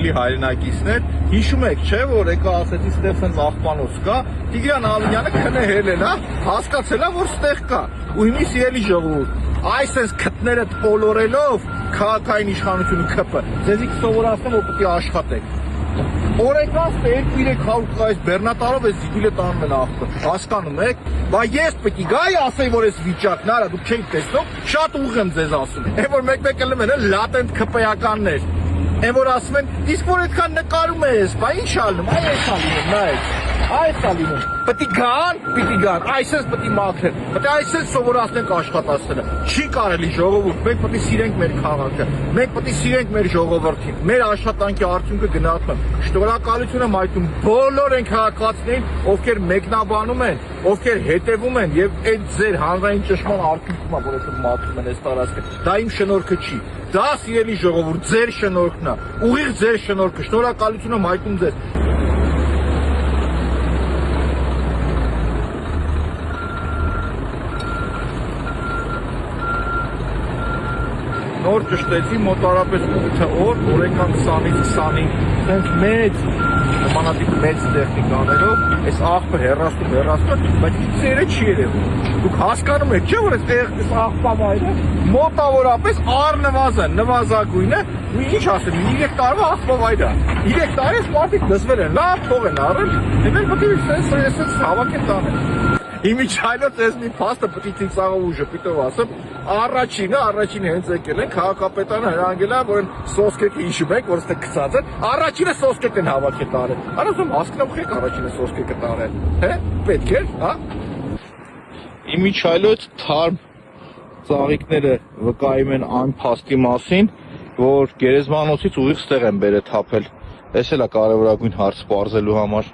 սիրելի հայրենակիցներ, հիշում եք, չէ, որ եկա ասեցի ստեղ սենց աղբանոց կա, Տիգրան Ալինյանը քնեհել է, հասկացել է, որ ստեղ կա, ու հիմի սիրելի ժողովուրդ, այս այս քթները տպոլորելով քաղաքային իշխանությունը ԿՊ, ձեզի կսովորացնեմ, որ պետք է աշխատեք։ Օրենքից 2-300 այս բեռնատարով այս զիգիլը տանում են աղբը, հասկանում եք, բայց ես պետք է գայի ասեի, որ այս վիճակն արա, դուք չեք տեսնում, շատ ուղիղ եմ ձեզ ասում, այն որ մեկ-մեկ ելնում են լատենտ ԿՊ-ականներ, այն որ ասում են, իսկ որ այդքան նկարում ես, բա ինչ ալնում, այս ալնում, նայեք, այս ալնում, պետք է գան, այսպես պետք է մաքրեն, պետք է այսպես սովորացնենք աշխատածները, չի կարելի ժողովուրդ, մենք պետք է սիրենք մեր քաղաքը, մենք պետք է սիրենք մեր ժողովրդին, մեր աշխատանքի արդյունքը գնահատում եմ, շնորհակալություն եմ հայտնում բոլոր այն քաղաքացիներին, ովքեր մեկնաբանում են, ովքեր հետևում են եւ այդ ձեր հանրային ճշմարտ արդյունքն է, որ այսօր մաքրում են այս տարածքը, դա իմ շնորհքը չի, դա սիրելի ժողովուրդ, ձեր շնորհքն է, ուղիղ ձեր շնորհքը, շնորհակալություն եմ հայտնում ձեզ։ Նոր ճշտեցի մոտարապես 8 օր, օրենքան 20-ից 25, տենց մեծ, նմանատիպ մեծ տեխնիկաներով, այս աղբը հեռաստում, բայց ծերը չի երևում։ Դուք հասկանում եք, չէ՞ որ այս աղբավայրը մոտավորապես առնվազն, նվազագույնը, ու ինչ ասեմ, 3 տարվա աղբավայր է։ 3 տարի այս մարդիկ դզվել են, լավ փող են առել, եւ պետք է սենց հավաքեն տանեն։ Իմիջայլոց ես մի փաստը պետք է ցիցաղով ու ժպիտով ասեմ, առաջինը հենց եկել են, քաղաքապետարանը հրանգել է, որ սոսկեքը հիշում եք, որ ստե գցած են, առաջինը սոսկետ են հավաքել տարել։ Արասում հասկանում եք առաջինը սոսկեքը տարել, հե՞, պետք էր, հա։ Իմիջայլոց թարմ ծաղիկները վկայում են այն փաստի մասին, որ գերեզմանոցից ուղիղ ստեղ են բերել թափել։ Էս էլ է կարևորագույն հարց պարզելու համար։